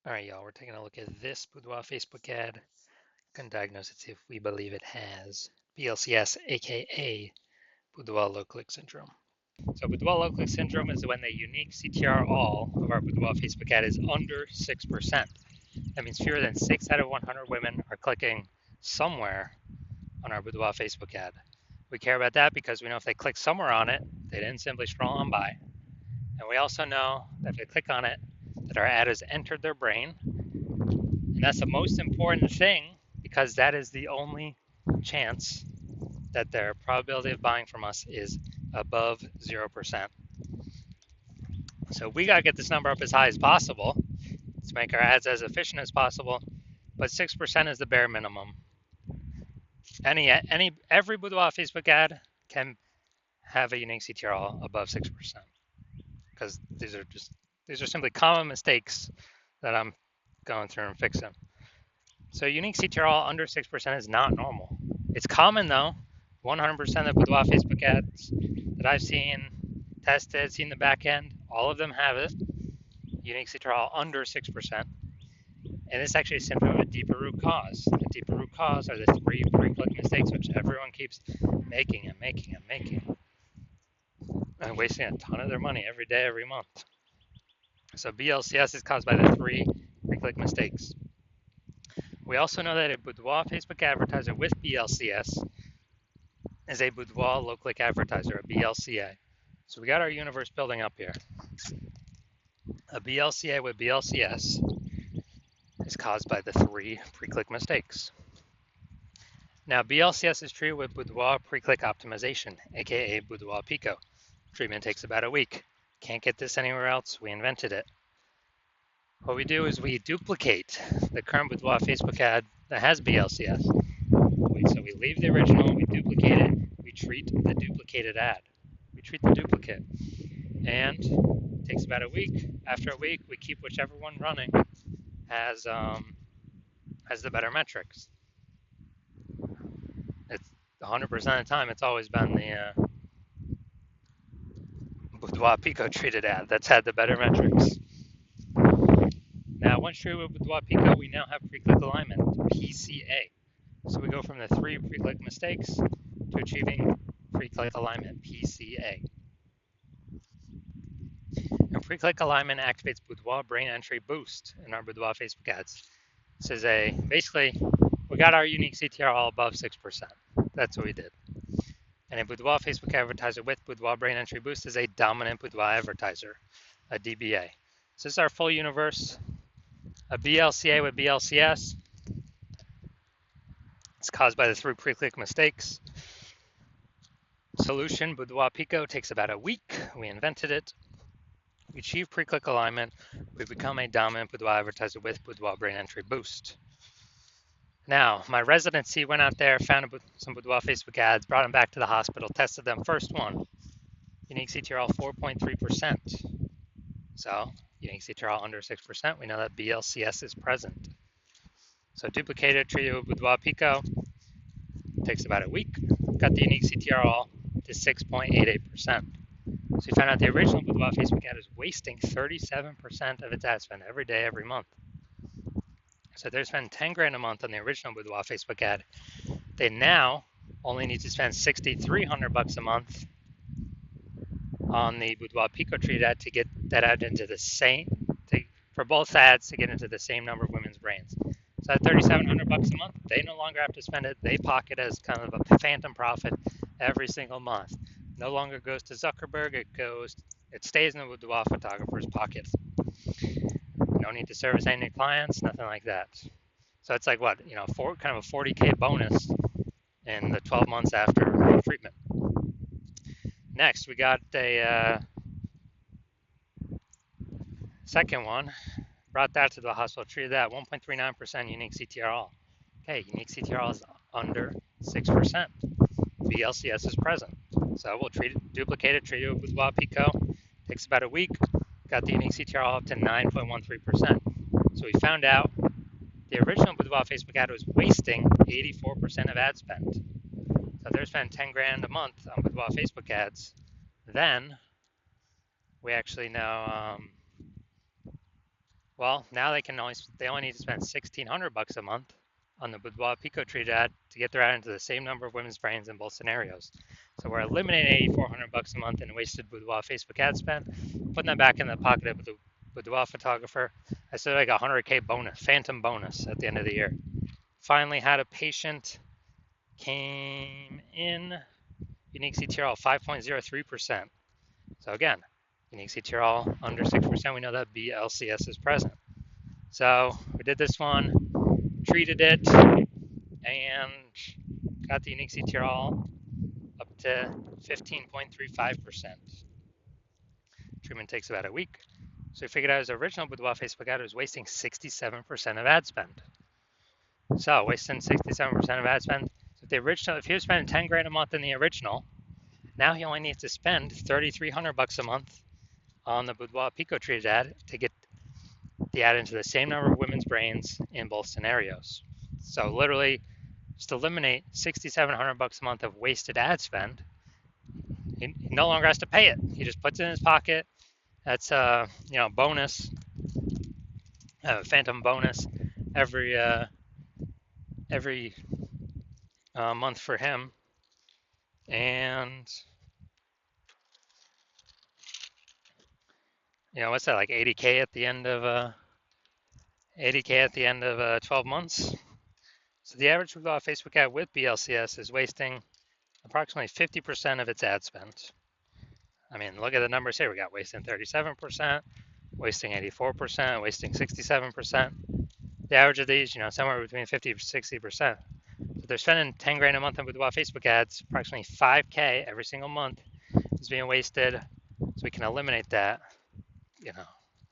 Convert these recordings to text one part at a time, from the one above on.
All right, y'all, we're taking a look at this Boudoir Facebook ad. Can diagnose it, see if we believe it has BLCS, aka Boudoir low click syndrome. So Boudoir low click syndrome is when the unique CTR all of our Boudoir Facebook ad is under 6%. That means fewer than 6 out of 100 women are clicking somewhere on our Boudoir Facebook ad. We care about that because we know if they click somewhere on it, they didn't simply scroll on by. And we also know that if they click on it, that our ad has entered their brain. And that's the most important thing because that is the only chance that their probability of buying from us is above 0%. So we got to get this number up as high as possible to make our ads as efficient as possible, but 6% is the bare minimum. Every Boudoir Facebook ad can have a unique CTRL above 6% because these are simply common mistakes that I'm going through and fixing. So unique CTRL under 6% is not normal. It's common though. 100% of Boudoir Facebook ads that I've seen, tested, seen the back end, all of them have it. Unique CTRL under 6%. And it's actually a symptom of a deeper root cause. The deeper root cause are the three pre-click mistakes which everyone keeps making and wasting a ton of their money every day, every month. So BLCS is caused by the three pre-click mistakes. We also know that a Boudoir Facebook advertiser with BLCS is a Boudoir low-click advertiser, a BLCA. So we got our universe building up here. A BLCA with BLCS is caused by the three pre-click mistakes. Now, BLCS is treated with Boudoir pre-click optimization, aka Boudoir Pico. Treatment takes about a week. Can't get this anywhere else. We invented it. What we do is we duplicate the current Boudoir Facebook ad that has BLCS. So we leave the original, we duplicate it, we treat the duplicated ad. We treat the duplicate. And it takes about a week. After a week, we keep whichever one running has the better metrics. It's 100% of the time, it's always been the Boudoir Pico treated ad that's had the better metrics. Now, once treated with Boudoir Pico, we now have pre-click alignment, PCA. So we go from the three pre-click mistakes to achieving pre-click alignment, PCA. And pre-click alignment activates Boudoir brain entry boost in our Boudoir Facebook ads. This is basically, we got our unique CTR all above 6%. That's what we did. And a Boudoir Facebook advertiser with Boudoir brain entry boost is a dominant Boudoir advertiser, a DBA. So this is our full universe. A BLCA with BLCS. It's caused by the three pre-click mistakes. Solution, Boudoir Pico, takes about a week. We invented it. We achieve pre-click alignment. We become a dominant Boudoir advertiser with Boudoir brain entry boost. Now, my residency went out there, found some Boudoir Facebook ads, brought them back to the hospital, tested them. First one, unique CTRL 4.3%. So, unique CTRL under 6%, we know that BLCS is present. So duplicated, treated with Boudoir Pico, takes about a week. Got the unique CTRL to 6.88%. So we found out the original Boudoir Facebook ad is wasting 37% of its ad spend every day, every month. So they're spending 10 grand a month on the original Boudoir Facebook ad. They now only need to spend 6,300 bucks a month on the Boudoir Pico treated ad to get that ad into the same, for both ads to get into the same number of women's brains. So at 3,700 bucks a month, they no longer have to spend it. They pocket as kind of a phantom profit every single month. No longer goes to Zuckerberg. It stays in the Boudoir photographer's pocket. No need to service any clients, nothing like that. So it's like what, kind of a 40K bonus in the 12 months after treatment. Next, we got a second one. Brought that to the hospital, treated that 1.39% unique CTRL. Okay, unique CTRL is under 6%. BLCS is present. So we'll duplicate it, treat it with Boudoir Pico. Takes about a week. Got the unique CTRL up to 9.13%. So we found out the original Boudoir Facebook ad was wasting 84% of ad spend. So they're spending 10 grand a month on Boudoir Facebook ads. Then we actually know Well, now they only need to spend $1,600 a month on the Boudoir Pico Treat ad to get their ad into the same number of women's brains in both scenarios. So we're eliminating $8,400 a month in wasted Boudoir Facebook ad spend, putting that back in the pocket of the Boudoir photographer. I said like a 100K bonus, phantom bonus at the end of the year. Finally had a patient, came in, unique CTRL 5.03%. So again, unique CTRL under 6%, we know that BLCS is present. So we did this one, treated it, and got the unique CTRL up to 15.35%. Treatment takes about a week. So we figured out his original Boudoir Facebook ad was wasting 67% of ad spend. So wasting 67% of ad spend. So if he was spending 10 grand a month in the original, now he only needs to spend $3,300 a month on the Boudoir Pico Treated ad to get the ad into the same number of women's brains in both scenarios. So literally, just eliminate $6,700 a month of wasted ad spend. He no longer has to pay it. He just puts it in his pocket. That's bonus, phantom bonus every month for him. And what's that, like 80K at the end of 12 months. So the average Facebook ad with BLCS is wasting approximately 50% of its ad spend. I mean, look at the numbers here. We got wasting 37%, wasting 84%, wasting 67%. The average of these, somewhere between 50 to 60%. So they're spending 10 grand a month on Boudoir Facebook ads. Approximately 5K every single month is being wasted. So we can eliminate that.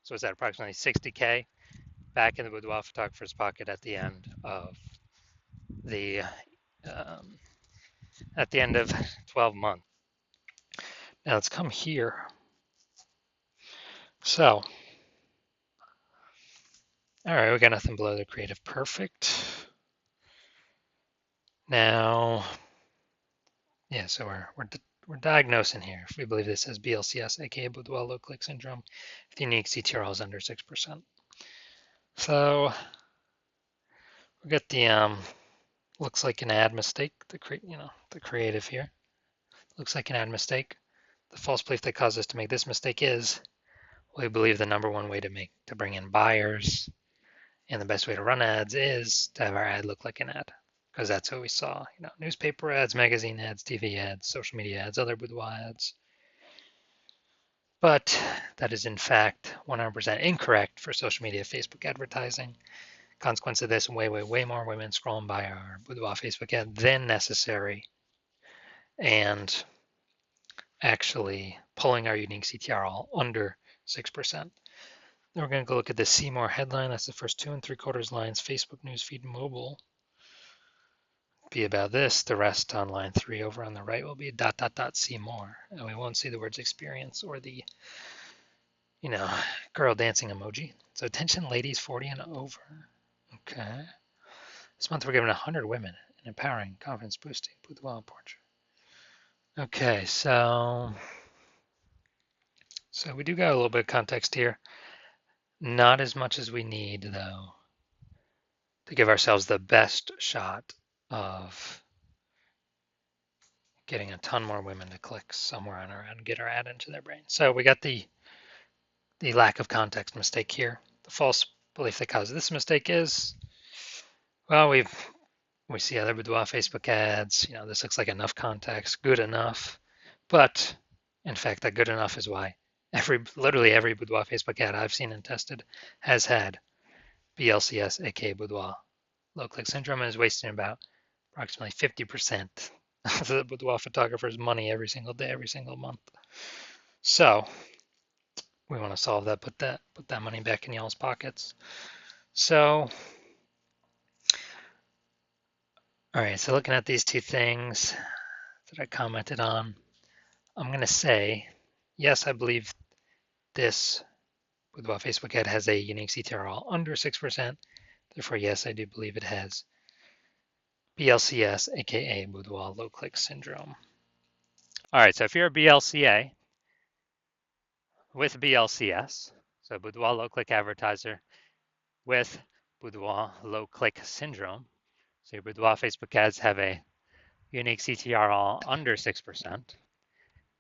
So is that approximately 60K back in the Boudoir photographer's pocket at the end of the 12 months. Now let's come here. So, all right, we got nothing below the creative perfect. Now, yeah, so we're diagnosing here if we believe this is BLCS, aka Boudoir low click syndrome, if the unique CTRL is under 6%. So we got the looks like an ad mistake. The creative here looks like an ad mistake. The false belief that caused us to make this mistake is we believe the number one way to bring in buyers and the best way to run ads is to have our ad look like an ad, because that's what we saw. Newspaper ads, magazine ads, TV ads, social media ads, other boudoir ads. But that is in fact 100% incorrect for social media Facebook advertising. Consequence of this, way more women scrolling by our boudoir Facebook ad than necessary, and actually pulling our unique CTRL under 6%. Then we're going to go look at the See More headline. That's the first 2 3/4 lines. Facebook newsfeed mobile be about this. The rest on line 3 over on the right will be ... see more. And we won't see the words experience or the girl dancing emoji. So attention ladies 40 and over. Okay. This month we're giving 100 women an empowering, confidence boosting boudoir portrait. Okay, so we do got a little bit of context here. Not as much as we need, though, to give ourselves the best shot of getting a ton more women to click somewhere on our ad and get our ad into their brain. So we got the lack of context mistake here. The false belief that causes this mistake is, well, we see other boudoir Facebook ads. This looks like enough context, good enough. But in fact, that good enough is why literally every boudoir Facebook ad I've seen and tested has had BLCS, aka Boudoir low click syndrome, and is wasting about approximately 50% of the boudoir photographer's money every single day, every single month. So we want to solve that, put that money back in y'all's pockets. So, all right, so looking at these two things that I commented on, I'm going to say, yes, I believe this Boudoir Facebook ad has a unique CTRL under 6%. Therefore, yes, I do believe it has BLCS, aka Boudoir low click syndrome. All right, so if you're a BLCA with BLCS, so Boudoir low click advertiser, with Boudoir low click syndrome. So your Boudoir Facebook ads have a unique CTR all under 6%,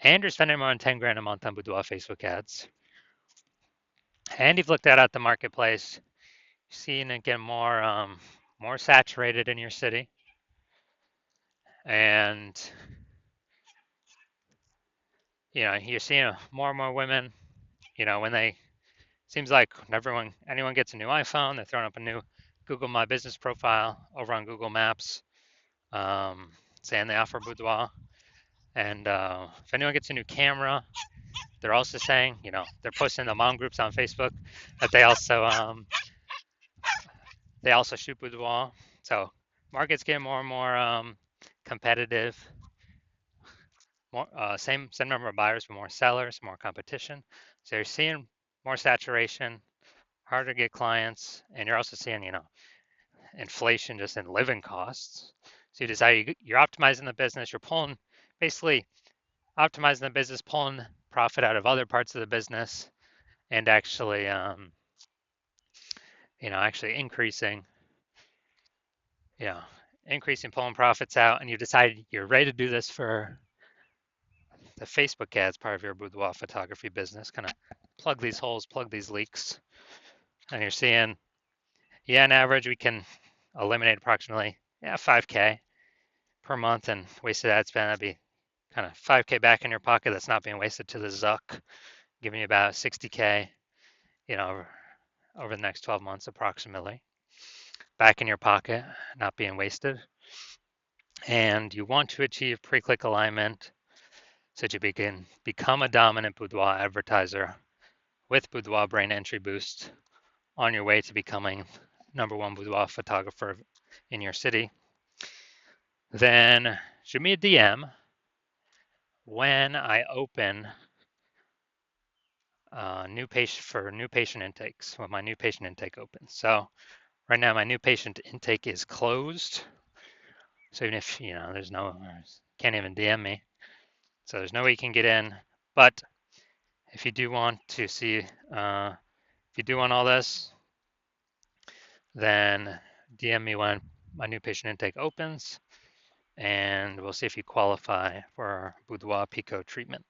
and you're spending more than 10 grand a month on Boudoir Facebook ads, and you've looked at the marketplace, seeing it get more saturated in your city, and you're seeing more and more women. When they seems like anyone gets a new iPhone, they're throwing up a new Google My Business profile over on Google Maps, saying they offer Boudoir. And if anyone gets a new camera, they're also saying, they're posting in the mom groups on Facebook that they also shoot Boudoir. So market's getting more and more competitive. More same number of buyers, but more sellers, more competition. So you're seeing more saturation, harder to get clients, and you're also seeing, inflation just in living costs. So you decide you're optimizing the business, you're basically optimizing the business, pulling profit out of other parts of the business, and actually you know, increasing pulling profits out, and you decide you're ready to do this for the Facebook ads part of your boudoir photography business, kind of plug these holes, plug these leaks, and you're seeing, on average, we can eliminate approximately 5K per month and wasted ad spend. That'd be kind of 5K back in your pocket that's not being wasted to the Zuck, giving you about 60K, over the next 12 months approximately, back in your pocket, not being wasted. And you want to achieve pre-click alignment so that you can become a dominant boudoir advertiser with Boudoir Brain Entry Boost on your way to becoming #1 boudoir photographer in your city. Then shoot me a DM when I open new patient intakes, when my new patient intake opens. So right now my new patient intake is closed. So even if can't even DM me, so there's no way you can get in. But if you do want to see, if you do want all this, then DM me when my new patient intake opens, and we'll see if you qualify for our Boudoir Pico treatment.